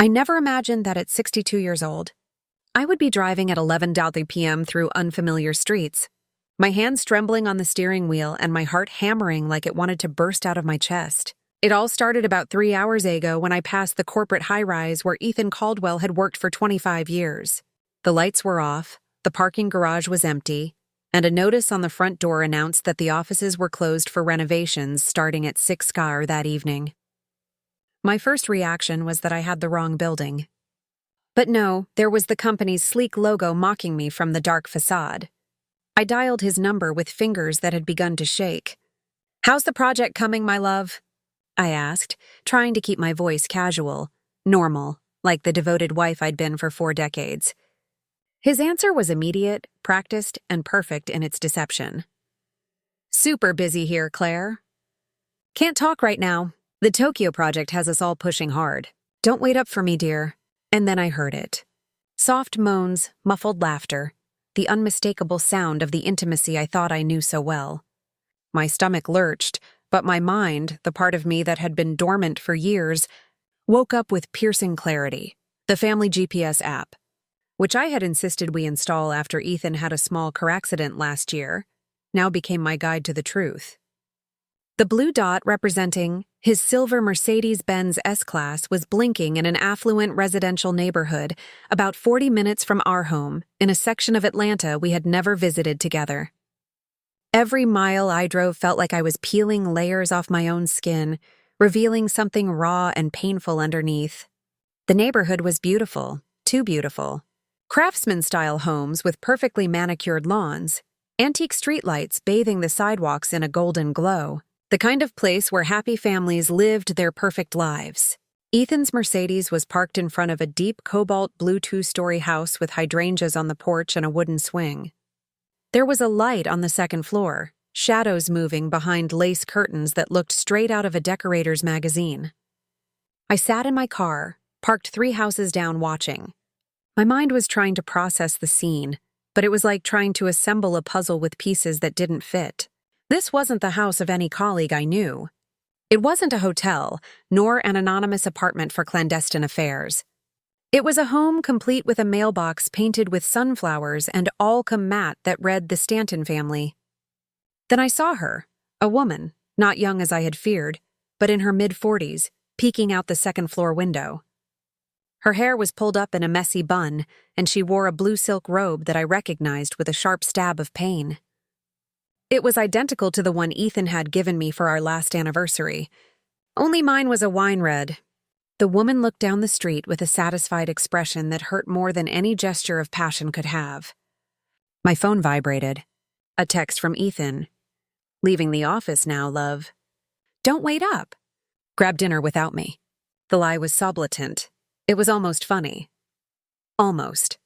I never imagined that at 62 years old, I would be driving at 11:30 p.m. through unfamiliar streets, my hands trembling on the steering wheel and my heart hammering like it wanted to burst out of my chest. It all started about 3 hours ago when I passed the corporate high-rise where Ethan Caldwell had worked for 25 years. The lights were off, the parking garage was empty, and a notice on the front door announced that the offices were closed for renovations starting at 6 that evening. My first reaction was that I had the wrong building. But no, there was the company's sleek logo mocking me from the dark facade. I dialed his number with fingers that had begun to shake. "How's the project coming, my love?" I asked, trying to keep my voice casual, normal, like the devoted wife I'd been for 4 decades. His answer was immediate, practiced, and perfect in its deception. "Super busy here, Claire. Can't talk right now. The Tokyo project has us all pushing hard. Don't wait up for me, dear." And then I heard it. Soft moans, muffled laughter, the unmistakable sound of the intimacy I thought I knew so well. My stomach lurched, but my mind, the part of me that had been dormant for years, woke up with piercing clarity. The family GPS app, which I had insisted we install after Ethan had a small car accident last year, now became my guide to the truth. The blue dot representing his silver Mercedes-Benz S-Class was blinking in an affluent residential neighborhood about 40 minutes from our home in a section of Atlanta we had never visited together. Every mile I drove felt like I was peeling layers off my own skin, revealing something raw and painful underneath. The neighborhood was beautiful, too beautiful. Craftsman-style homes with perfectly manicured lawns, antique streetlights bathing the sidewalks in a golden glow. The kind of place where happy families lived their perfect lives. Ethan's Mercedes was parked in front of a deep cobalt blue 2-story house with hydrangeas on the porch and a wooden swing. There was a light on the second floor, shadows moving behind lace curtains that looked straight out of a decorator's magazine. I sat in my car, parked 3 houses down watching. My mind was trying to process the scene, but it was like trying to assemble a puzzle with pieces that didn't fit. This wasn't the house of any colleague I knew. It wasn't a hotel, nor an anonymous apartment for clandestine affairs. It was a home complete with a mailbox painted with sunflowers and Allcom mat that read the Stanton family. Then I saw her, a woman, not young as I had feared, but in her mid-40s, peeking out the second-floor window. Her hair was pulled up in a messy bun, and she wore a blue silk robe that I recognized with a sharp stab of pain. It was identical to the one Ethan had given me for our last anniversary. Only mine was a wine red. The woman looked down the street with a satisfied expression that hurt more than any gesture of passion could have. My phone vibrated. A text from Ethan. "Leaving the office now, love. Don't wait up. Grab dinner without me." The lie was sublitant. It was almost funny. Almost.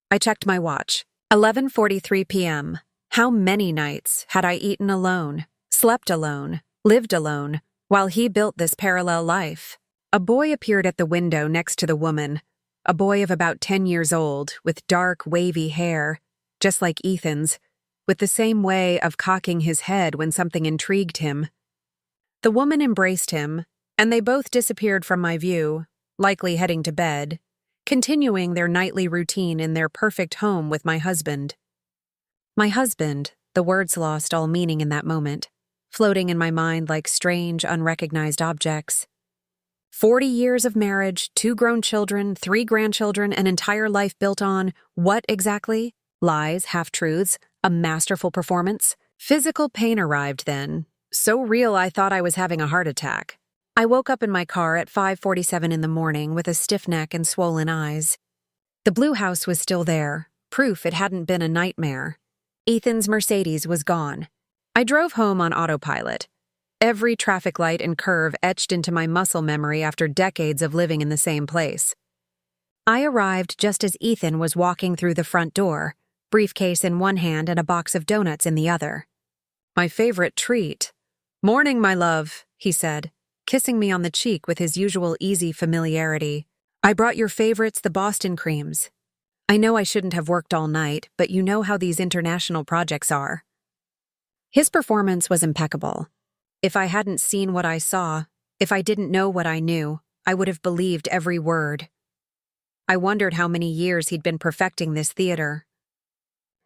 I checked my watch. 11:43 p.m. How many nights had I eaten alone, slept alone, lived alone, while he built this parallel life? A boy appeared at the window next to the woman, a boy of about 10 years old, with dark, wavy hair, just like Ethan's, with the same way of cocking his head when something intrigued him. The woman embraced him, and they both disappeared from my view, likely heading to bed, continuing their nightly routine in their perfect home with my husband. My husband, the words lost all meaning in that moment, floating in my mind like strange, unrecognized objects. 40 years of marriage, 2 grown children, 3 grandchildren, an entire life built on what exactly? Lies, half-truths, a masterful performance? Physical pain arrived then, so real I thought I was having a heart attack. I woke up in my car at 5:47 in the morning with a stiff neck and swollen eyes. The blue house was still there, proof it hadn't been a nightmare. Ethan's Mercedes was gone. I drove home on autopilot. Every traffic light and curve etched into my muscle memory after decades of living in the same place. I arrived just as Ethan was walking through the front door, briefcase in one hand and a box of donuts in the other. My favorite treat. "Morning, my love," he said, kissing me on the cheek with his usual easy familiarity. "I brought your favorites, the Boston creams. I know I shouldn't have worked all night, but you know how these international projects are." His performance was impeccable. If I hadn't seen what I saw, if I didn't know what I knew, I would have believed every word. I wondered how many years he'd been perfecting this theater.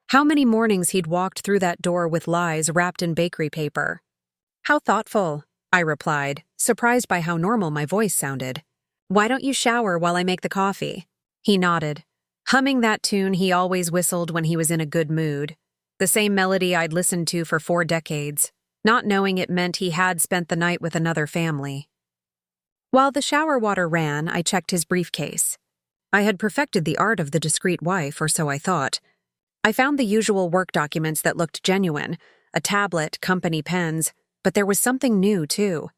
How many mornings he'd walked through that door with lies wrapped in bakery paper. How thoughtful, I replied, surprised by how normal my voice sounded. Why don't you shower while I make the coffee? He nodded, humming that tune he always whistled when he was in a good mood. The same melody I'd listened to for 4 decades, not knowing it meant he had spent the night with another family. While the shower water ran, I checked his briefcase. I had perfected the art of the discreet wife, or so I thought. I found the usual work documents that looked genuine, a tablet, company pens, but there was something new, too.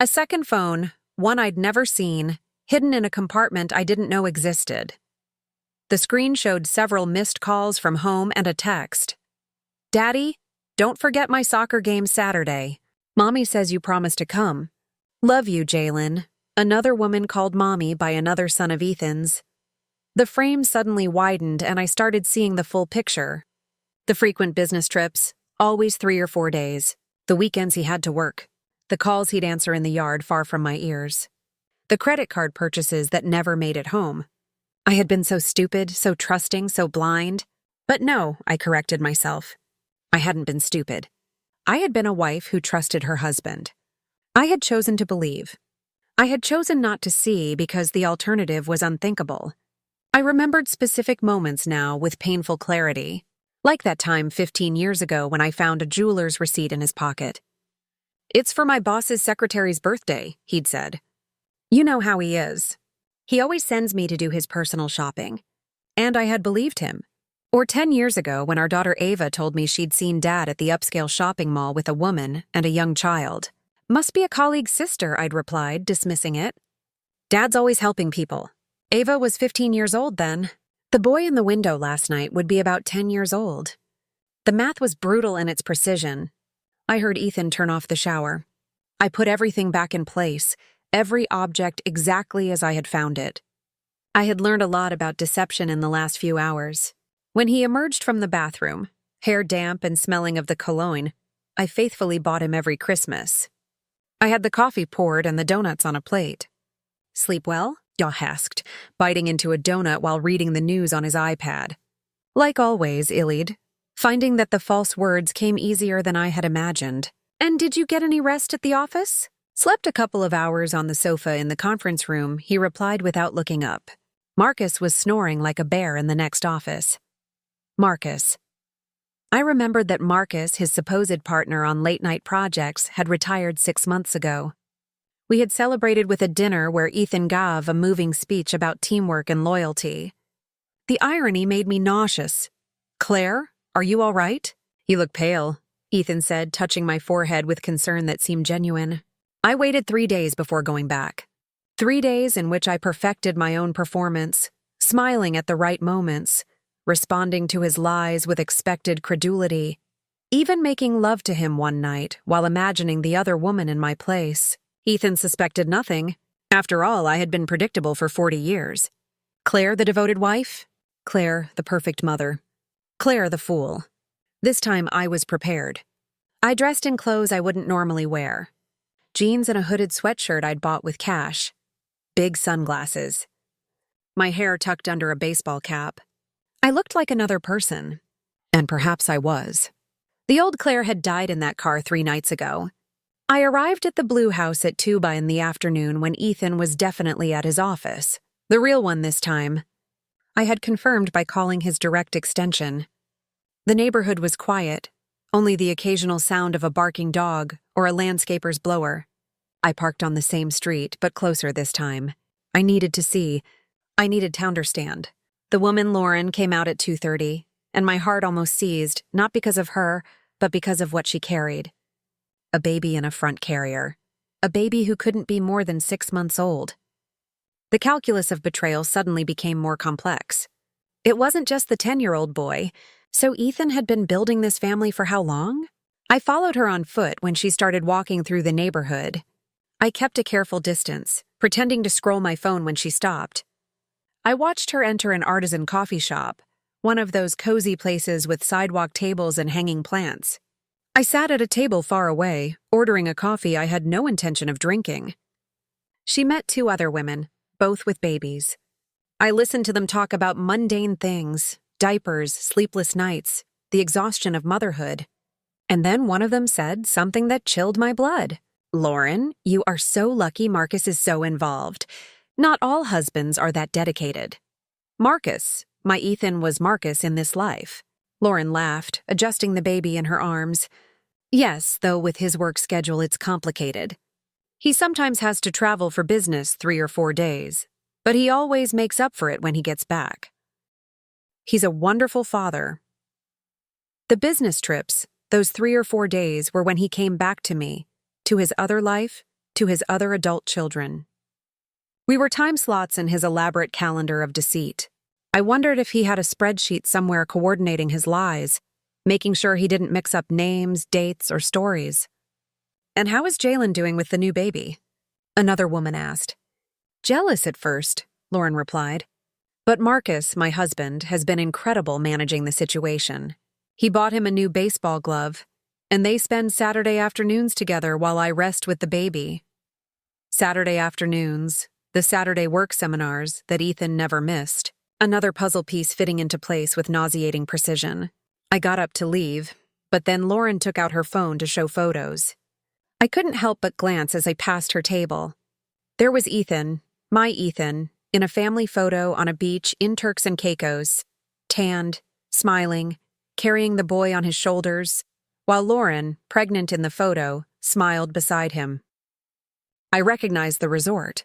A second phone, one I'd never seen, hidden in a compartment I didn't know existed. The screen showed several missed calls from home and a text. Daddy, don't forget my soccer game Saturday. Mommy says you promised to come. Love you, Jalen. Another woman called Mommy by another son of Ethan's. The frame suddenly widened and I started seeing the full picture. The frequent business trips, always 3 or 4 days. The weekends he had to work. The calls he'd answer in the yard far from my ears. The credit card purchases that never made it home. I had been so stupid, so trusting, so blind. But no, I corrected myself. I hadn't been stupid. I had been a wife who trusted her husband. I had chosen to believe. I had chosen not to see because the alternative was unthinkable. I remembered specific moments now with painful clarity, like that time 15 years ago when I found a jeweler's receipt in his pocket. It's for my boss's secretary's birthday, he'd said. You know how he is. He always sends me to do his personal shopping. And I had believed him. Or 10 years ago when our daughter Ava told me she'd seen Dad at the upscale shopping mall with a woman and a young child. Must be a colleague's sister, I'd replied, dismissing it. Dad's always helping people. Ava was 15 years old then. The boy in the window last night would be about 10 years old. The math was brutal in its precision. I heard Ethan turn off the shower. I put everything back in place, every object exactly as I had found it. I had learned a lot about deception in the last few hours. When he emerged from the bathroom, hair damp and smelling of the cologne, I faithfully bought him every Christmas. I had the coffee poured and the donuts on a plate. Sleep well? Yaw asked, biting into a donut while reading the news on his iPad. Like always, Iliad, finding that the false words came easier than I had imagined. And did you get any rest at the office? Slept a couple of hours on the sofa in the conference room, he replied without looking up. Marcus was snoring like a bear in the next office. Marcus. I remembered that Marcus, his supposed partner on late-night projects, had retired 6 months ago. We had celebrated with a dinner where Ethan gave a moving speech about teamwork and loyalty. The irony made me nauseous. Claire, are you all right? You look pale, Ethan said, touching my forehead with concern that seemed genuine. I waited 3 days before going back. 3 days in which I perfected my own performance, smiling at the right moments, responding to his lies with expected credulity, even making love to him one night while imagining the other woman in my place. Ethan suspected nothing. After all, I had been predictable for 40 years. Claire, the devoted wife? Claire, the perfect mother. Claire, the fool. This time I was prepared. I dressed in clothes I wouldn't normally wear. Jeans and a hooded sweatshirt I'd bought with cash. Big sunglasses. My hair tucked under a baseball cap. I looked like another person. And perhaps I was. The old Claire had died in that car 3 nights ago. I arrived at the Blue House at 2 in the afternoon when Ethan was definitely at his office. The real one this time. I had confirmed by calling his direct extension. The neighborhood was quiet, only the occasional sound of a barking dog or a landscaper's blower. I parked on the same street, but closer this time. I needed to see. I needed to understand. The woman Lauren came out at 2:30, and my heart almost seized, not because of her, but because of what she carried. A baby in a front carrier. A baby who couldn't be more than 6 months old. The calculus of betrayal suddenly became more complex. It wasn't just the 10-year-old boy. So Ethan had been building this family for how long? I followed her on foot when she started walking through the neighborhood. I kept a careful distance, pretending to scroll my phone when she stopped. I watched her enter an artisan coffee shop, one of those cozy places with sidewalk tables and hanging plants. I sat at a table far away, ordering a coffee I had no intention of drinking. She met two other women, both with babies. I listened to them talk about mundane things, diapers, sleepless nights, the exhaustion of motherhood. And then one of them said something that chilled my blood. "Lauren, you are so lucky Marcus is so involved. Not all husbands are that dedicated." Marcus, my Ethan was Marcus in this life. Lauren laughed, adjusting the baby in her arms. "Yes, though with his work schedule it's complicated. He sometimes has to travel for business 3 or 4 days, but he always makes up for it when he gets back. He's a wonderful father." The business trips, those 3 or 4 days, were when he came back to me, to his other life, to his other adult children. We were time slots in his elaborate calendar of deceit. I wondered if he had a spreadsheet somewhere coordinating his lies, making sure he didn't mix up names, dates, or stories. "And how is Jalen doing with the new baby?" another woman asked. "Jealous at first," Lauren replied. "But Marcus, my husband, has been incredible managing the situation. He bought him a new baseball glove, and they spend Saturday afternoons together while I rest with the baby." Saturday afternoons, the Saturday work seminars that Ethan never missed, another puzzle piece fitting into place with nauseating precision. I got up to leave, but then Lauren took out her phone to show photos. I couldn't help but glance as I passed her table. There was Ethan, my Ethan, in a family photo on a beach in Turks and Caicos, tanned, smiling, carrying the boy on his shoulders, while Lauren, pregnant in the photo, smiled beside him. I recognized the resort.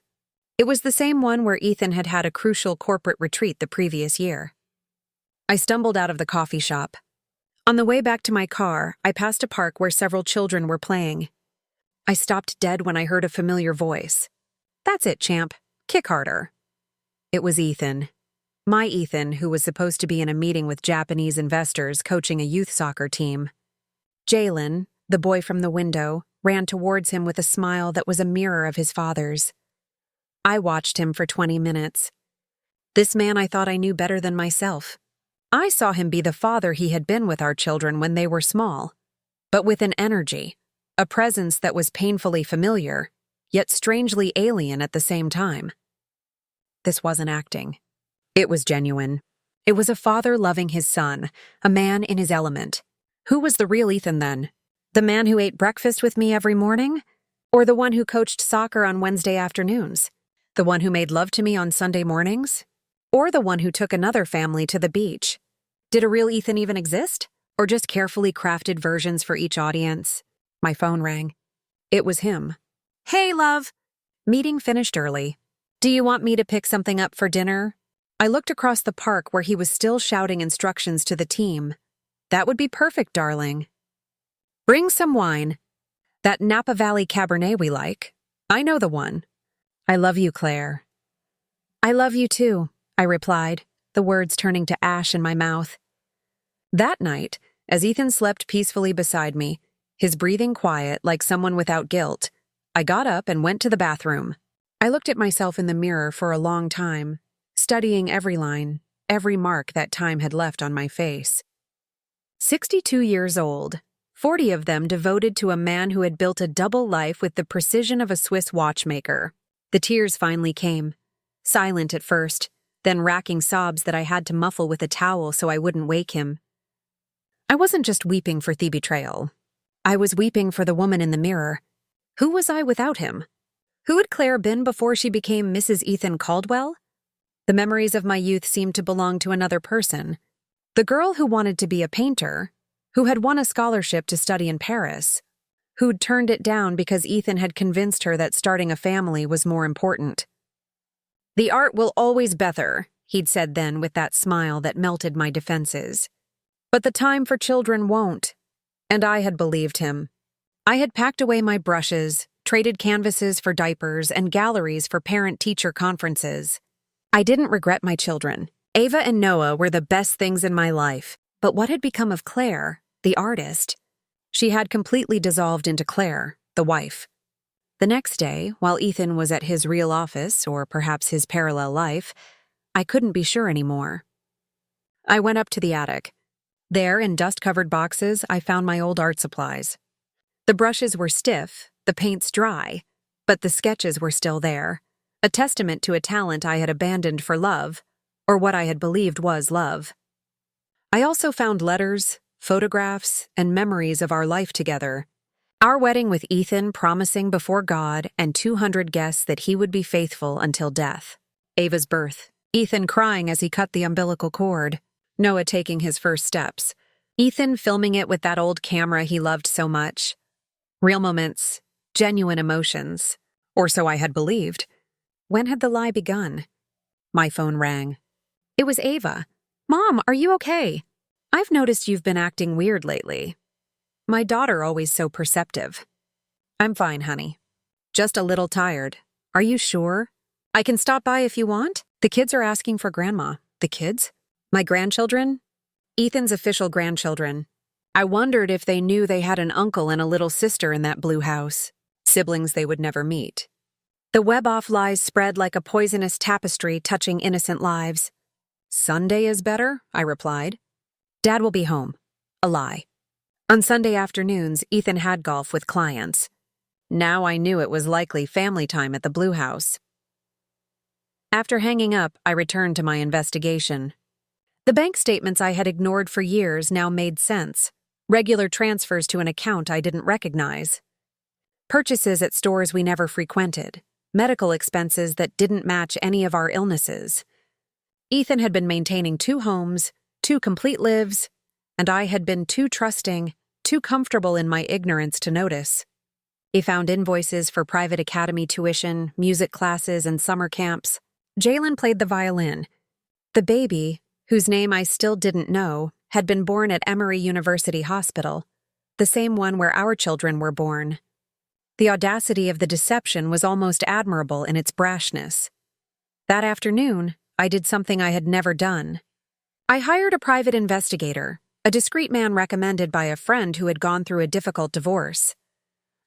It was the same one where Ethan had had a crucial corporate retreat the previous year. I stumbled out of the coffee shop. On the way back to my car, I passed a park where several children were playing. I stopped dead when I heard a familiar voice. "That's it, champ. Kick harder." It was Ethan. My Ethan, who was supposed to be in a meeting with Japanese investors coaching a youth soccer team. Jalen, the boy from the window, ran towards him with a smile that was a mirror of his father's. I watched him for 20 minutes. This man I thought I knew better than myself. I saw him be the father he had been with our children when they were small, but with an energy, a presence that was painfully familiar, yet strangely alien at the same time. This wasn't acting. It was genuine. It was a father loving his son, a man in his element. Who was the real Ethan then? The man who ate breakfast with me every morning? Or the one who coached soccer on Wednesday afternoons? The one who made love to me on Sunday mornings? Or the one who took another family to the beach? Did a real Ethan even exist? Or just carefully crafted versions for each audience? My phone rang. It was him. "Hey, love." Meeting finished early. "Do you want me to pick something up for dinner?" I looked across the park where he was still shouting instructions to the team. "That would be perfect, darling." "Bring some wine. That Napa Valley Cabernet we like. I know the one." "I love you, Claire." "I love you too," I replied, the words turning to ash in my mouth. That night, as Ethan slept peacefully beside me, his breathing quiet like someone without guilt, I got up and went to the bathroom. I looked at myself in the mirror for a long time, studying every line, every mark that time had left on my face. 62 years old, 40 of them devoted to a man who had built a double life with the precision of a Swiss watchmaker. The tears finally came, silent at first, then racking sobs that I had to muffle with a towel so I wouldn't wake him. I wasn't just weeping for the betrayal. I was weeping for the woman in the mirror. Who was I without him? Who had Claire been before she became Mrs. Ethan Caldwell? The memories of my youth seemed to belong to another person. The girl who wanted to be a painter, who had won a scholarship to study in Paris, who'd turned it down because Ethan had convinced her that starting a family was more important. "The art will always better," he'd said then with that smile that melted my defenses. "But the time for children won't." And I had believed him. I had packed away my brushes, traded canvases for diapers, and galleries for parent-teacher conferences. I didn't regret my children. Ava and Noah were the best things in my life, but what had become of Claire, the artist? She had completely dissolved into Claire, the wife. The next day, while Ethan was at his real office, or perhaps his parallel life, I couldn't be sure anymore. I went up to the attic. There, in dust-covered boxes, I found my old art supplies. The brushes were stiff, the paints dry, But the sketches were still there, a testament to a talent I had abandoned for love, or what I had believed was love. I also found letters, photographs, and memories of our life together. Our wedding with Ethan promising before God and 200 guests that he would be faithful until death. Ava's birth. Ethan crying as he cut the umbilical cord. Noah taking his first steps. Ethan filming it with that old camera he loved so much. Real moments, genuine emotions. Or so I had believed. When had the lie begun? My phone rang. It was Ava. "Mom, are you okay? I've noticed you've been acting weird lately." My daughter always so perceptive. "I'm fine, honey. Just a little tired. Are you sure? I can stop by if you want? The kids are asking for Grandma." "The kids? My grandchildren?" "Ethan's official grandchildren. I wondered if they knew they had an uncle and a little sister in that blue house. Siblings they would never meet." The web-off lies spread like a poisonous tapestry touching innocent lives. "Sunday is better," I replied. "Dad will be home." A lie. On Sunday afternoons, Ethan had golf with clients. Now I knew it was likely family time at the Blue House. After hanging up, I returned to my investigation. The bank statements I had ignored for years now made sense. Regular transfers to an account I didn't recognize. Purchases at stores we never frequented. Medical expenses that didn't match any of our illnesses. Ethan had been maintaining 2 homes, 2 complete lives, and I had been too trusting, too comfortable in my ignorance to notice. He found invoices for private academy tuition, music classes, and summer camps. Jalen played the violin. The baby, whose name I still didn't know, had been born at Emory University Hospital, the same one where our children were born. The audacity of the deception was almost admirable in its brashness. That afternoon, I did something I had never done. I hired a private investigator, a discreet man recommended by a friend who had gone through a difficult divorce.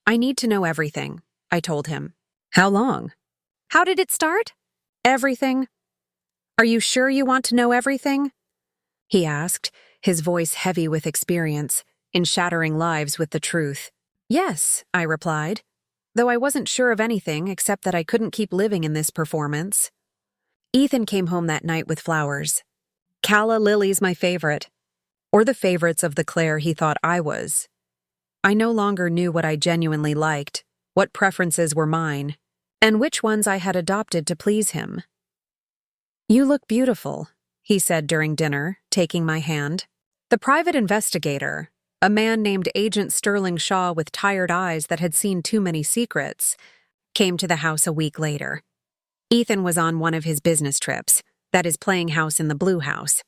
"I need to know everything," I told him. "How long?" "How did it start?" "Everything." "Are you sure you want to know everything?" he asked, his voice heavy with experience, in shattering lives with the truth. "Yes," I replied, though I wasn't sure of anything except that I couldn't keep living in this performance. Ethan came home that night with flowers. Calla lilies my favorite, or the favorites of the Claire he thought I was. I no longer knew what I genuinely liked, what preferences were mine, and which ones I had adopted to please him. "You look beautiful," he said during dinner, taking my hand. The private investigator, a man named Agent Sterling Shaw with tired eyes that had seen too many secrets, came to the house a week later. Ethan was on one of his business trips, that is playing house in the Blue House.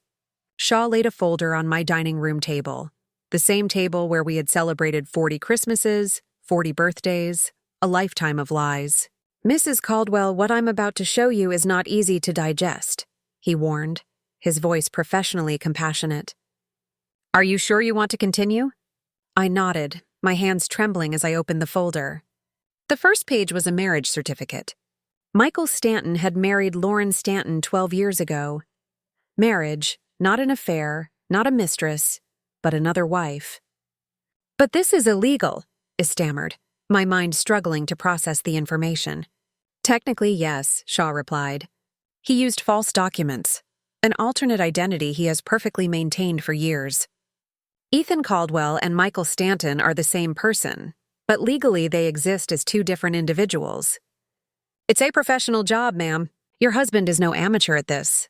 Shaw laid a folder on my dining room table, the same table where we had celebrated 40 Christmases, 40 birthdays, a lifetime of lies. "Mrs. Caldwell, what I'm about to show you is not easy to digest," he warned, his voice professionally compassionate. "Are you sure you want to continue?" I nodded, my hands trembling as I opened the folder. The first page was a marriage certificate. Michael Stanton had married Lauren Stanton 12 years ago. Marriage, not an affair, not a mistress, but another wife. "But this is illegal," I stammered, my mind struggling to process the information. "Technically, yes," Shaw replied. "He used false documents, an alternate identity he has perfectly maintained for years. Ethan Caldwell and Michael Stanton are the same person, but legally they exist as 2 different individuals. It's a professional job, ma'am. Your husband is no amateur at this."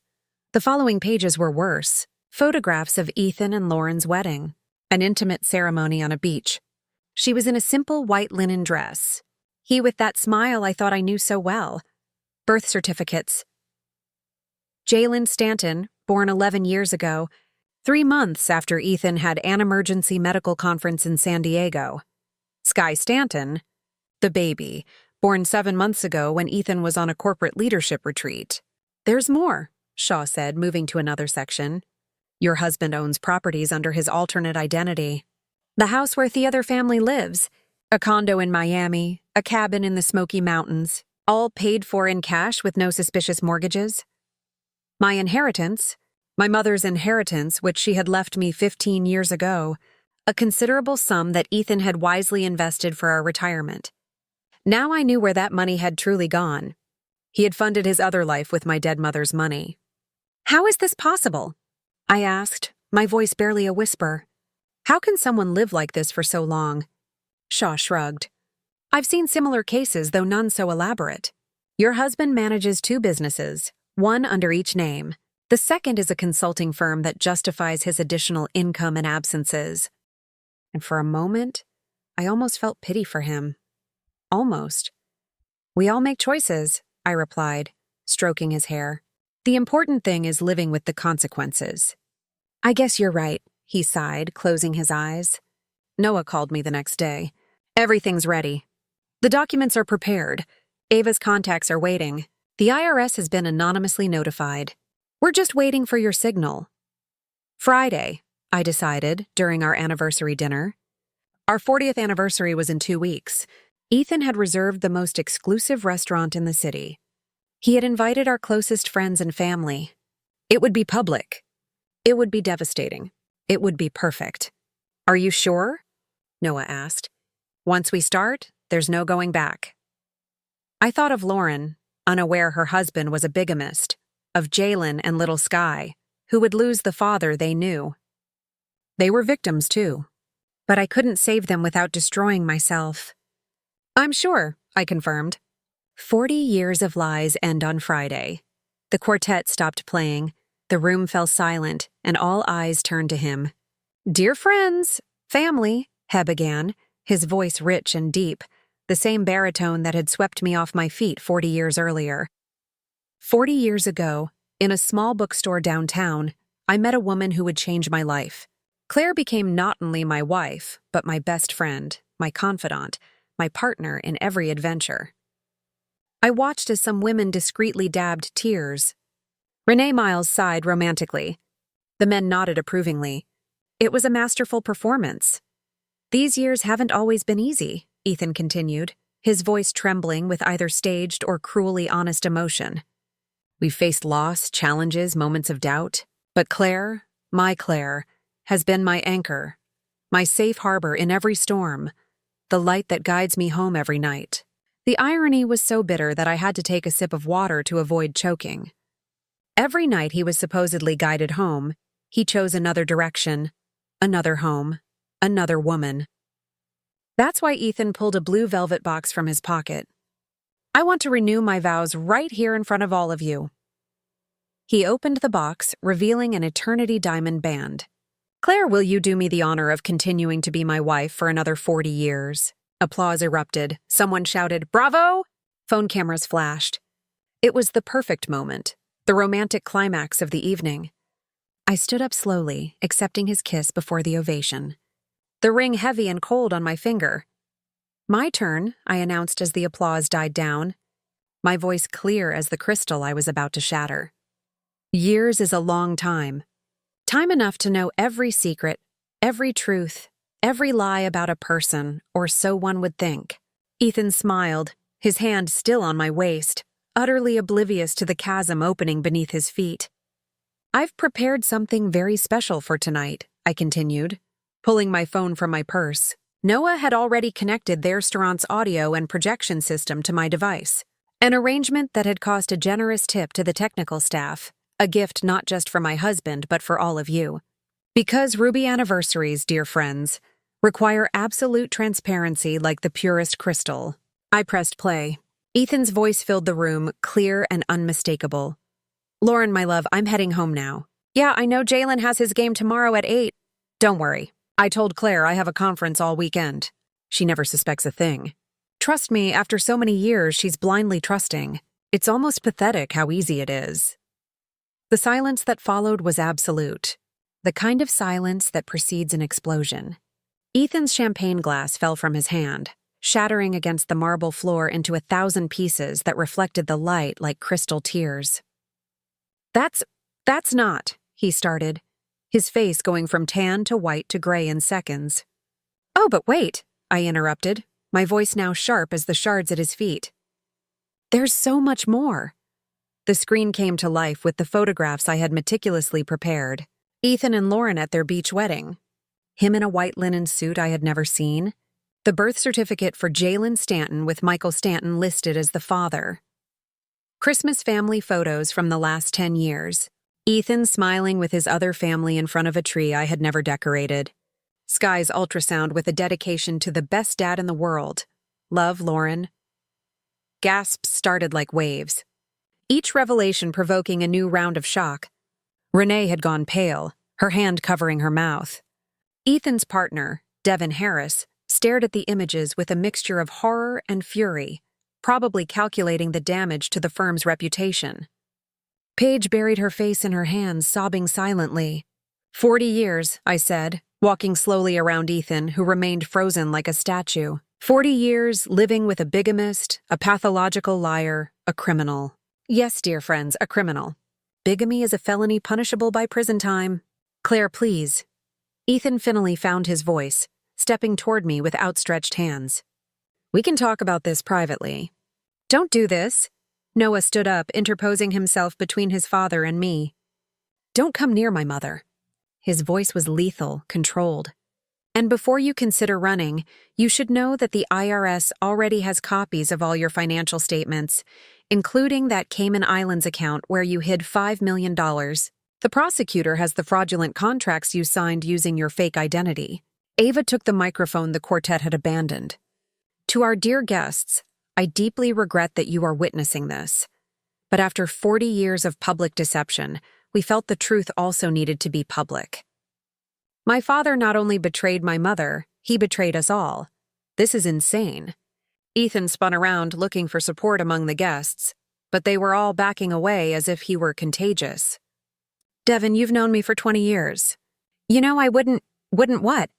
The following pages were worse. Photographs of Ethan and Lauren's wedding, an intimate ceremony on a beach. She was in a simple white linen dress. He with that smile I thought I knew so well. Birth certificates. Jalen Stanton, born 11 years ago, 3 months after Ethan had an emergency medical conference in San Diego. Sky Stanton, the baby, born 7 months ago when Ethan was on a corporate leadership retreat. "There's more," Shaw said, moving to another section. "Your husband owns properties under his alternate identity. The house where the other family lives, a condo in Miami, a cabin in the Smoky Mountains, all paid for in cash with no suspicious mortgages. My inheritance, my mother's inheritance, which she had left me 15 years ago, a considerable sum that Ethan had wisely invested for our retirement. Now I knew where that money had truly gone. He had funded his other life with my dead mother's money. How is this possible? I asked, my voice barely a whisper. How can someone live like this for so long? Shaw shrugged. I've seen similar cases, though none so elaborate. Your husband manages 2 businesses, one under each name. The second is a consulting firm that justifies his additional income and absences. And for a moment, I almost felt pity for him. Almost. We all make choices, I replied, stroking his hair. The important thing is living with the consequences. I guess you're right, he sighed, closing his eyes. Noah called me the next day. Everything's ready. The documents are prepared. Ava's contacts are waiting. The IRS has been anonymously notified. We're just waiting for your signal. Friday, I decided, during our anniversary dinner. Our 40th anniversary was in 2 weeks. Ethan had reserved the most exclusive restaurant in the city. He had invited our closest friends and family. It would be public. It would be devastating. It would be perfect. Are you sure? Noah asked. Once we start, there's no going back. I thought of Lauren, unaware her husband was a bigamist, of Jalen and little Sky, who would lose the father they knew. They were victims, too. But I couldn't save them without destroying myself. I'm sure, I confirmed. 40 years of lies end on Friday. The quartet stopped playing, the room fell silent, and all eyes turned to him. Dear friends, family, he began, his voice rich and deep, the same baritone that had swept me off my feet 40 years earlier. 40 years ago, in a small bookstore downtown, I met a woman who would change my life. Claire became not only my wife, but my best friend, my confidant, my partner in every adventure. I watched as some women discreetly dabbed tears. Renee Miles sighed romantically. The men nodded approvingly. It was a masterful performance. These years haven't always been easy, Ethan continued, his voice trembling with either staged or cruelly honest emotion. We've faced loss, challenges, moments of doubt, but Claire, my Claire, has been my anchor, my safe harbor in every storm, the light that guides me home every night. The irony was so bitter that I had to take a sip of water to avoid choking. Every night he was supposedly guided home, he chose another direction, another home, another woman. That's why Ethan pulled a blue velvet box from his pocket. I want to renew my vows right here in front of all of you. He opened the box, revealing an eternity diamond band. Claire, will you do me the honor of continuing to be my wife for another 40 years? Applause erupted. Someone shouted, "Bravo!" Phone cameras flashed. It was the perfect moment, the romantic climax of the evening. I stood up slowly, accepting his kiss before the ovation. The ring heavy and cold on my finger. My turn, I announced as the applause died down, my voice clear as the crystal I was about to shatter. Years is a long time. Time enough to know every secret, every truth, every lie about a person, or so one would think. Ethan smiled, his hand still on my waist, utterly oblivious to the chasm opening beneath his feet. I've prepared something very special for tonight, I continued, pulling my phone from my purse. Noah had already connected their restaurant's audio and projection system to my device, an arrangement that had cost a generous tip to the technical staff, a gift not just for my husband but for all of you. Because Ruby anniversaries, dear friends, require absolute transparency like the purest crystal. I pressed play. Ethan's voice filled the room, clear and unmistakable. Lauren, my love, I'm heading home now. Yeah, I know Jalen has his game tomorrow at 8. Don't worry. I told Claire I have a conference all weekend. She never suspects a thing. Trust me, after so many years, she's blindly trusting. It's almost pathetic how easy it is. The silence that followed was absolute. The kind of silence that precedes an explosion. Ethan's champagne glass fell from his hand, shattering against the marble floor into 1,000 pieces that reflected the light like crystal tears. That's not, he started, his face going from tan to white to gray in seconds. Oh, but wait, I interrupted, my voice now sharp as the shards at his feet. There's so much more. The screen came to life with the photographs I had meticulously prepared. Ethan and Lauren at their beach wedding. Him in a white linen suit I had never seen. The birth certificate for Jalen Stanton with Michael Stanton listed as the father. Christmas family photos from the last 10 years. Ethan smiling with his other family in front of a tree I had never decorated. Sky's ultrasound with a dedication to the best dad in the world. Love, Lauren. Gasps started like waves, each revelation provoking a new round of shock. Renee had gone pale, her hand covering her mouth. Ethan's partner, Devin Harris, stared at the images with a mixture of horror and fury, probably calculating the damage to the firm's reputation. Paige buried her face in her hands, sobbing silently. 40 years, I said, walking slowly around Ethan, who remained frozen like a statue. 40 years living with a bigamist, a pathological liar, a criminal. Yes, dear friends, a criminal. Bigamy is a felony punishable by prison time. Claire, please. Ethan finally found his voice, stepping toward me with outstretched hands. We can talk about this privately. Don't do this. Noah stood up, interposing himself between his father and me. Don't come near my mother. His voice was lethal, controlled. And before you consider running, you should know that the IRS already has copies of all your financial statements, including that Cayman Islands account where you hid $5 million. The prosecutor has the fraudulent contracts you signed using your fake identity. Ava took the microphone the quartet had abandoned. To our dear guests, I deeply regret that you are witnessing this. But after 40 years of public deception, we felt the truth also needed to be public. My father not only betrayed my mother, he betrayed us all. This is insane. Ethan spun around looking for support among the guests, but they were all backing away as if he were contagious. Devin, you've known me for 20 years. You know I wouldn't what?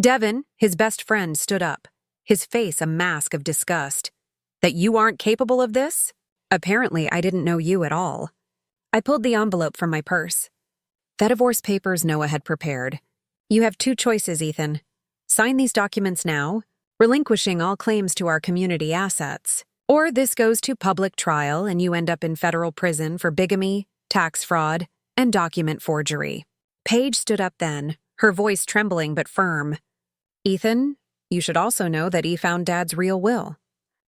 Devin, his best friend, stood up, his face a mask of disgust. That you aren't capable of this? Apparently, I didn't know you at all. I pulled the envelope from my purse. The divorce papers Noah had prepared. You have two choices, Ethan. Sign these documents now, relinquishing all claims to our community assets. Or this goes to public trial and you end up in federal prison for bigamy, tax fraud, and document forgery. Paige stood up then, her voice trembling but firm. Ethan, you should also know that he found Dad's real will.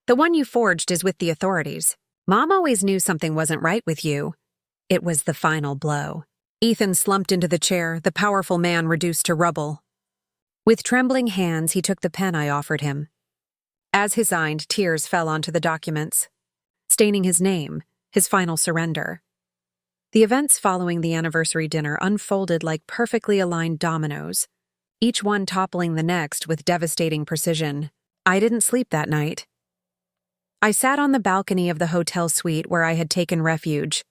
The one you forged is with the authorities. Mom always knew something wasn't right with you. It was the final blow. Ethan slumped into the chair, the powerful man reduced to rubble. With trembling hands, he took the pen I offered him. As he signed, tears fell onto the documents, staining his name, his final surrender. The events following the anniversary dinner unfolded like perfectly aligned dominoes, each one toppling the next with devastating precision. I didn't sleep that night. I sat on the balcony of the hotel suite where I had taken refuge,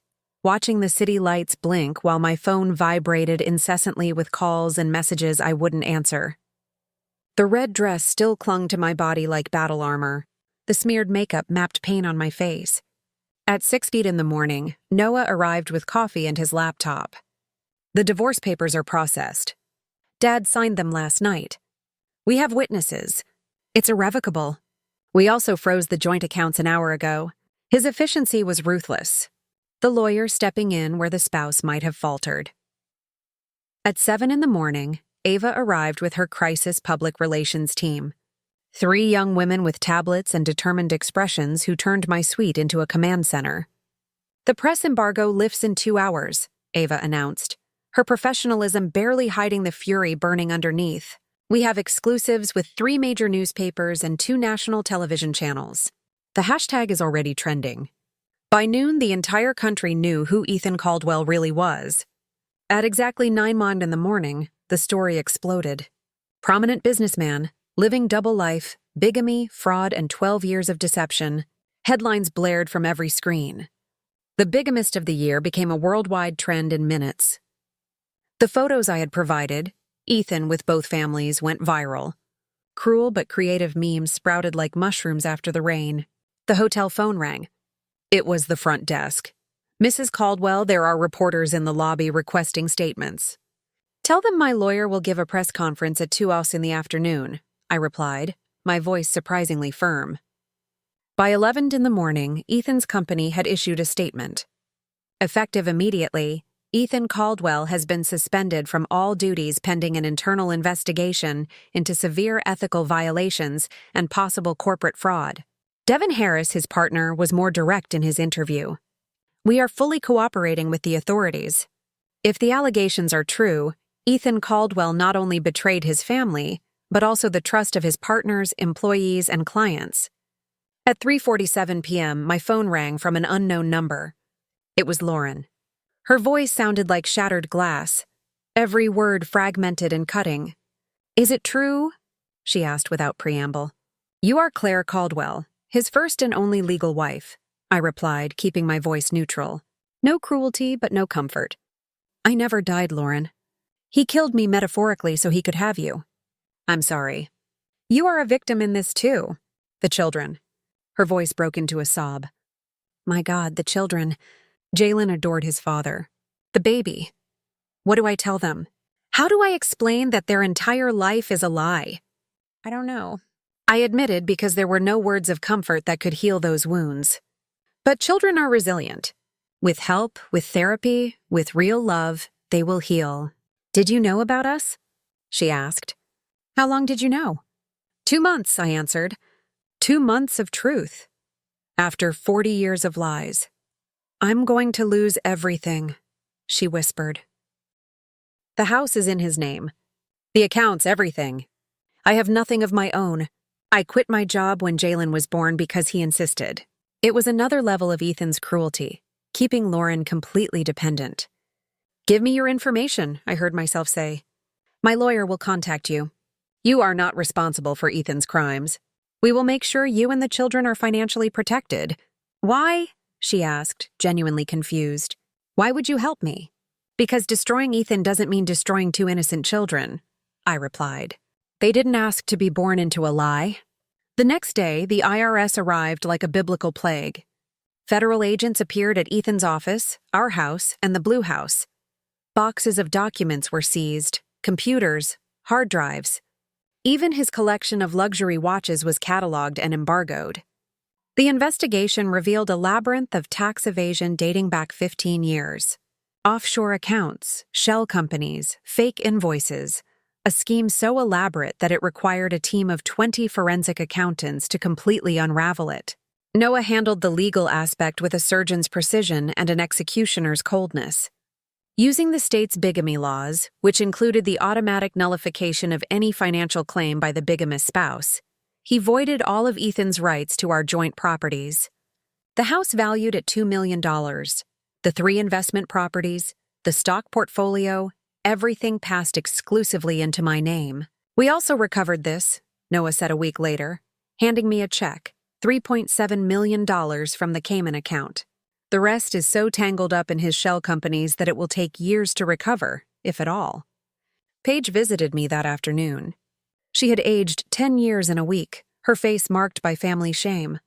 watching the city lights blink while my phone vibrated incessantly with calls and messages I wouldn't answer. The red dress still clung to my body like battle armor. The smeared makeup mapped pain on my face. At 6 feet in the morning, Noah arrived with coffee and his laptop. The divorce papers are processed. Dad signed them last night. We have witnesses. It's irrevocable. We also froze the joint accounts an hour ago. His efficiency was ruthless, the lawyer stepping in where the spouse might have faltered. At 7 in the morning, Ava arrived with her crisis public relations team. 3 young women with tablets and determined expressions who turned my suite into a command center. The press embargo lifts in 2 hours, Ava announced, her professionalism barely hiding the fury burning underneath. We have exclusives with 3 major newspapers and 2 national television channels. The hashtag is already trending. By noon, the entire country knew who Ethan Caldwell really was. At exactly 9 in the morning, the story exploded. Prominent businessman, living double life, bigamy, fraud, and 12 years of deception. Headlines blared from every screen. The bigamist of the year became a worldwide trend in minutes. The photos I had provided, Ethan with both families, went viral. Cruel but creative memes sprouted like mushrooms after the rain. The hotel phone rang. It was the front desk. Mrs. Caldwell, there are reporters in the lobby requesting statements. Tell them my lawyer will give a press conference at 2 in the afternoon, I replied, my voice surprisingly firm. By 11 in the morning, Ethan's company had issued a statement. Effective immediately, Ethan Caldwell has been suspended from all duties pending an internal investigation into severe ethical violations and possible corporate fraud. Devin Harris, his partner, was more direct in his interview. We are fully cooperating with the authorities. If the allegations are true, Ethan Caldwell not only betrayed his family, but also the trust of his partners, employees, and clients. At 3:47 p.m., my phone rang from an unknown number. It was Lauren. Her voice sounded like shattered glass, every word fragmented and cutting. "Is it true?" she asked without preamble. "You are Claire Caldwell, his first and only legal wife," I replied, keeping my voice neutral. No cruelty, but no comfort. "I never died, Lauren. He killed me metaphorically so he could have you." "I'm sorry." "You are a victim in this too. The children." Her voice broke into a sob. "My God, the children." Jalen adored his father. "The baby. What do I tell them? How do I explain that their entire life is a lie?" "I don't know," I admitted, because there were no words of comfort that could heal those wounds. "But children are resilient. With help, with therapy, with real love, they will heal." "Did you know about us?" she asked. "How long did you know?" 2 months, I answered. 2 months of truth. After 40 years of lies. "I'm going to lose everything," she whispered. "The house is in his name. The account's everything. I have nothing of my own. I quit my job when Jalen was born because he insisted." It was another level of Ethan's cruelty, keeping Lauren completely dependent. "Give me your information," I heard myself say. "My lawyer will contact you. You are not responsible for Ethan's crimes. We will make sure you and the children are financially protected." "Why?" she asked, genuinely confused. "Why would you help me?" "Because destroying Ethan doesn't mean destroying 2 innocent children," I replied. "They didn't ask to be born into a lie." The next day, the IRS arrived like a biblical plague. Federal agents appeared at Ethan's office, our house, and the Blue House. Boxes of documents were seized, computers, hard drives. Even his collection of luxury watches was cataloged and embargoed. The investigation revealed a labyrinth of tax evasion dating back 15 years. Offshore accounts, shell companies, fake invoices, a scheme so elaborate that it required a team of 20 forensic accountants to completely unravel it. Noah handled the legal aspect with a surgeon's precision and an executioner's coldness. Using the state's bigamy laws, which included the automatic nullification of any financial claim by the bigamous spouse, he voided all of Ethan's rights to our joint properties. The house valued at $2 million, the 3 investment properties, the stock portfolio, everything passed exclusively into my name. "We also recovered this," Noah said a week later, handing me a check, $3.7 million from the Cayman account. "The rest is so tangled up in his shell companies that it will take years to recover, if at all." Paige visited me that afternoon. She had aged 10 years in a week, her face marked by family shame.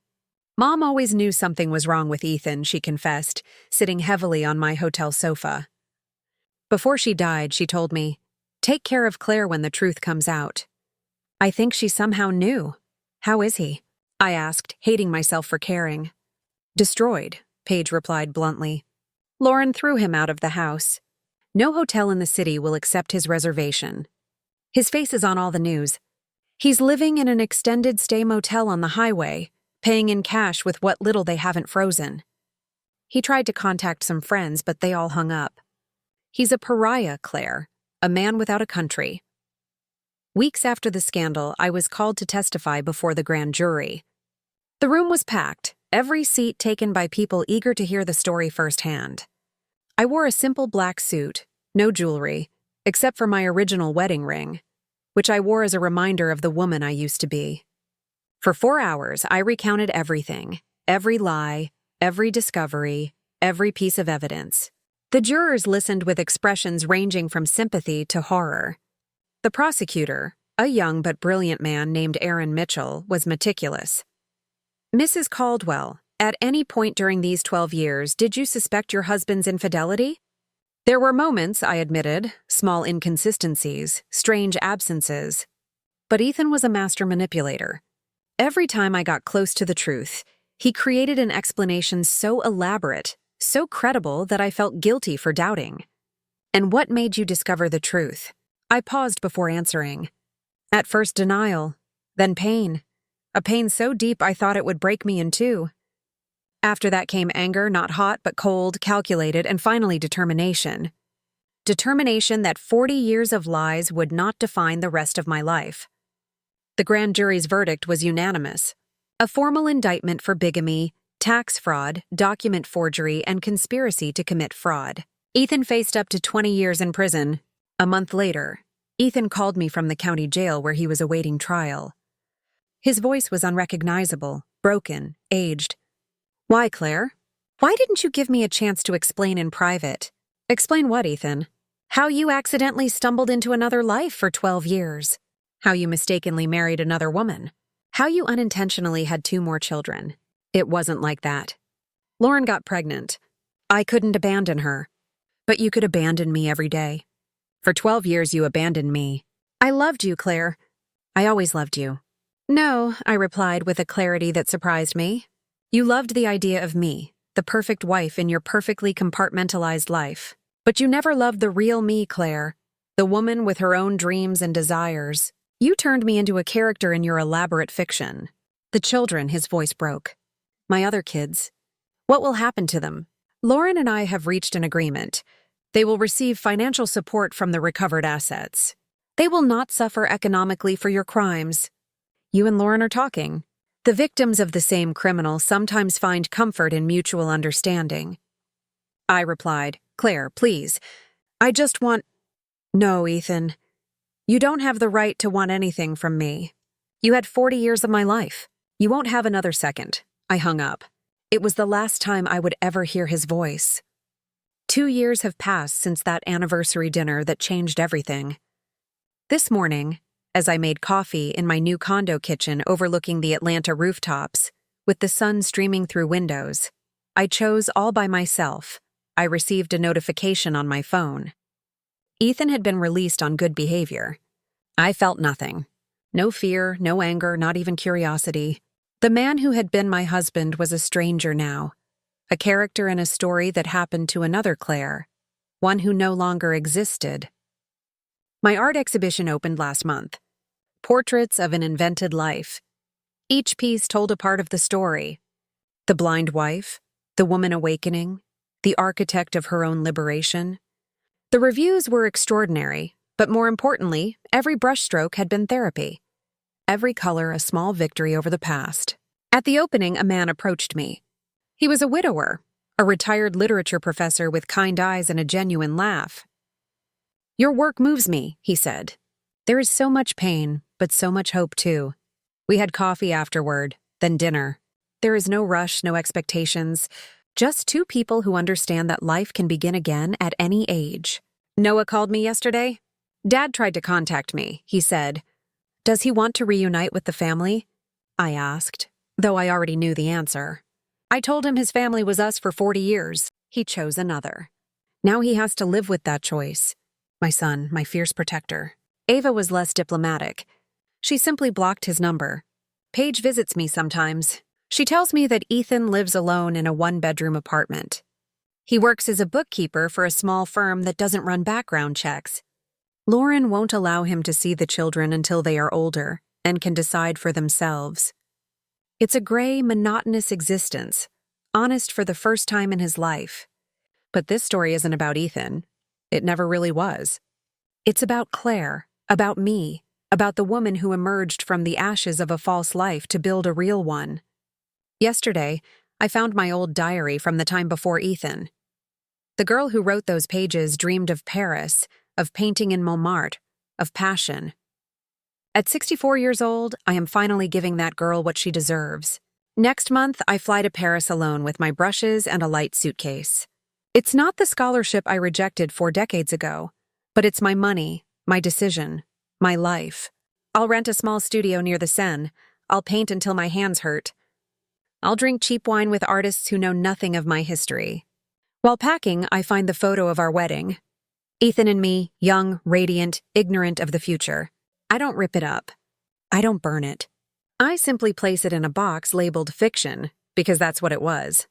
"Mom always knew something was wrong with Ethan," she confessed, sitting heavily on my hotel sofa. Before she died, she told me, "Take care of Claire when the truth comes out." I think she somehow knew. "How is he?" I asked, hating myself for caring. "Destroyed," Paige replied bluntly. "Lauren threw him out of the house. No hotel in the city will accept his reservation. His face is on all the news. He's living in an extended stay motel on the highway, paying in cash with what little they haven't frozen. He tried to contact some friends, but they all hung up. He's a pariah, Claire, a man without a country." Weeks after the scandal, I was called to testify before the grand jury. The room was packed, every seat taken by people eager to hear the story firsthand. I wore a simple black suit, no jewelry, except for my original wedding ring, which I wore as a reminder of the woman I used to be. For 4 hours, I recounted everything, every lie, every discovery, every piece of evidence. The jurors listened with expressions ranging from sympathy to horror. The prosecutor, a young but brilliant man named Aaron Mitchell, was meticulous. "Mrs. Caldwell, at any point during these 12 years, did you suspect your husband's infidelity?" "There were moments," I admitted, small inconsistencies, strange absences. But Ethan was a master manipulator. Every time I got close to the truth, he created an explanation so elaborate, so credible that I felt guilty for doubting. And what made you discover the truth? I paused before answering. At first denial, then pain. A pain so deep I thought it would break me in two. After that came anger, not hot but cold, calculated, and finally determination. Determination that 40 years of lies would not define the rest of my life. The grand jury's verdict was unanimous. A formal indictment for bigamy, tax fraud, document forgery, and conspiracy to commit fraud. Ethan faced up to 20 years in prison. A month later, Ethan called me from the county jail where he was awaiting trial. His voice was unrecognizable, broken, aged. Why, Claire? Why didn't you give me a chance to explain in private? Explain what, Ethan? How you accidentally stumbled into another life for 12 years. How you mistakenly married another woman. How you unintentionally had 2 more children. It wasn't like that. Lauren got pregnant. I couldn't abandon her. But you could abandon me every day. For 12 years you abandoned me. I loved you, Claire. I always loved you. No, I replied with a clarity that surprised me. You loved the idea of me, the perfect wife in your perfectly compartmentalized life. But you never loved the real me, Claire, the woman with her own dreams and desires. You turned me into a character in your elaborate fiction. The children, his voice broke. My other kids. What will happen to them? Lauren and I have reached an agreement. They will receive financial support from the recovered assets. They will not suffer economically for your crimes. You and Lauren are talking. The victims of the same criminal sometimes find comfort in mutual understanding. I replied, Claire, please. I just want— No, Ethan. You don't have the right to want anything from me. You had 40 years of my life. You won't have another second. I hung up. It was the last time I would ever hear his voice. 2 years have passed since that anniversary dinner that changed everything. This morning, as I made coffee in my new condo kitchen overlooking the Atlanta rooftops, with the sun streaming through windows, I chose all by myself. I received a notification on my phone. Ethan had been released on good behavior. I felt nothing. No fear, no anger, not even curiosity. The man who had been my husband was a stranger now, a character in a story that happened to another Claire, one who no longer existed. My art exhibition opened last month. Portraits of an invented life. Each piece told a part of the story. The blind wife, the woman awakening, the architect of her own liberation. The reviews were extraordinary, but more importantly, every brushstroke had been therapy. Every color a small victory over the past. At the opening, a man approached me. He was a widower, a retired literature professor with kind eyes and a genuine laugh. Your work moves me, he said. There is so much pain, but so much hope too. We had coffee afterward, then dinner. There is no rush, no expectations, just 2 people who understand that life can begin again at any age. Noah called me yesterday. Dad tried to contact me, he said. Does he want to reunite with the family? I asked, though I already knew the answer. I told him his family was us for 40 years. He chose another. Now he has to live with that choice. My son, my fierce protector. Ava was less diplomatic. She simply blocked his number. Paige visits me sometimes. She tells me that Ethan lives alone in a 1-bedroom apartment. He works as a bookkeeper for a small firm that doesn't run background checks. Lauren won't allow him to see the children until they are older and can decide for themselves. It's a gray, monotonous existence, honest for the first time in his life. But this story isn't about Ethan. It never really was. It's about Claire, about me, about the woman who emerged from the ashes of a false life to build a real one. Yesterday, I found my old diary from the time before Ethan. The girl who wrote those pages dreamed of Paris, of painting in Montmartre, of passion. At 64 years old, I am finally giving that girl what she deserves. Next month, I fly to Paris alone with my brushes and a light suitcase. It's not the scholarship I rejected 4 decades ago, but it's my money, my decision, my life. I'll rent a small studio near the Seine. I'll paint until my hands hurt. I'll drink cheap wine with artists who know nothing of my history. While packing, I find the photo of our wedding. Ethan and me, young, radiant, ignorant of the future. I don't rip it up. I don't burn it. I simply place it in a box labeled fiction, because that's what it was.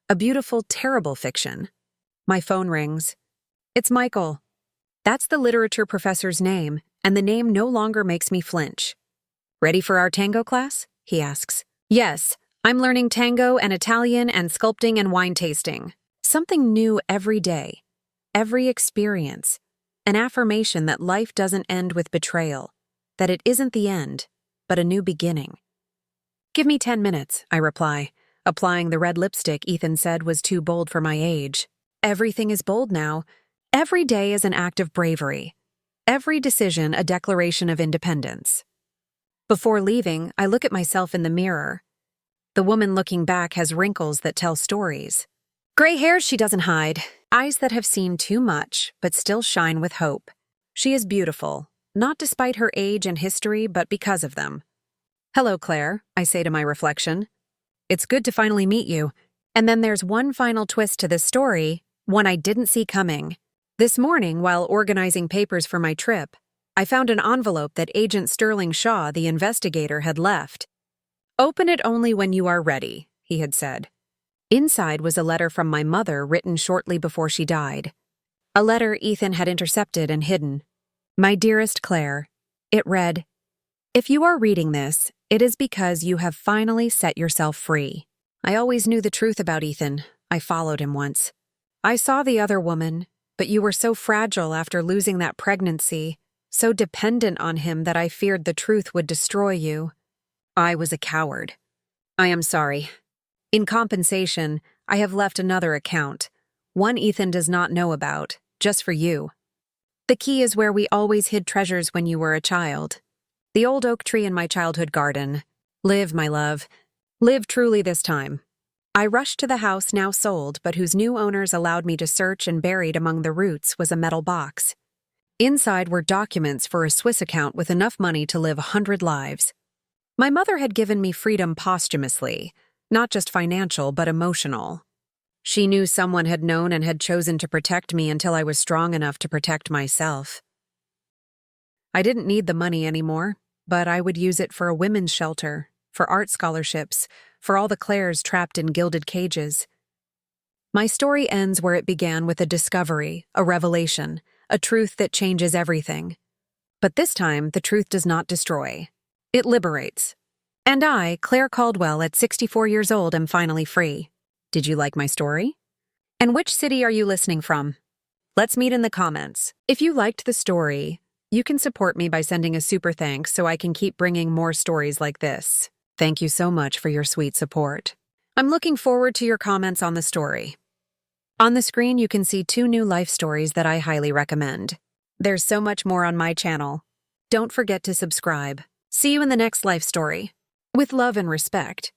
A beautiful, terrible fiction. My phone rings. It's Michael. That's the literature professor's name, and the name no longer makes me flinch. Ready for our tango class? He asks. Yes, I'm learning tango and Italian and sculpting and wine tasting. Something new every day, every experience, an affirmation that life doesn't end with betrayal, that it isn't the end, but a new beginning. Give me 10 minutes, I reply, applying the red lipstick Ethan said was too bold for my age. Everything is bold now. Every day is an act of bravery. Every decision a declaration of independence. Before leaving, I look at myself in the mirror. The woman looking back has wrinkles that tell stories. Gray hairs she doesn't hide, eyes that have seen too much but still shine with hope. She is beautiful, not despite her age and history, but because of them. Hello, Claire, I say to my reflection. It's good to finally meet you. And then there's one final twist to this story, one I didn't see coming. This morning, while organizing papers for my trip, I found an envelope that Agent Sterling Shaw, the investigator, had left. Open it only when you are ready, he had said. Inside was a letter from my mother written shortly before she died. A letter Ethan had intercepted and hidden. My dearest Claire, it read, If you are reading this, it is because you have finally set yourself free. I always knew the truth about Ethan. I followed him once. I saw the other woman, but you were so fragile after losing that pregnancy, so dependent on him that I feared the truth would destroy you. I was a coward. I am sorry. In compensation, I have left another account, one Ethan does not know about, just for you. The key is where we always hid treasures when you were a child. The old oak tree in my childhood garden. Live, my love. Live truly this time. I rushed to the house now sold, but whose new owners allowed me to search, and buried among the roots was a metal box. Inside were documents for a Swiss account with enough money to live 100 lives. My mother had given me freedom posthumously, not just financial, but emotional. She knew someone had known and had chosen to protect me until I was strong enough to protect myself. I didn't need the money anymore, but I would use it for a women's shelter, for art scholarships, for all the Claires trapped in gilded cages. My story ends where it began, with a discovery, a revelation, a truth that changes everything. But this time, the truth does not destroy. It liberates. And I, Claire Caldwell, at 64 years old, am finally free. Did you like my story? And which city are you listening from? Let's meet in the comments. If you liked the story, you can support me by sending a super thanks so I can keep bringing more stories like this. Thank you so much for your sweet support. I'm looking forward to your comments on the story. On the screen, you can see 2 new life stories that I highly recommend. There's so much more on my channel. Don't forget to subscribe. See you in the next life story. With love and respect.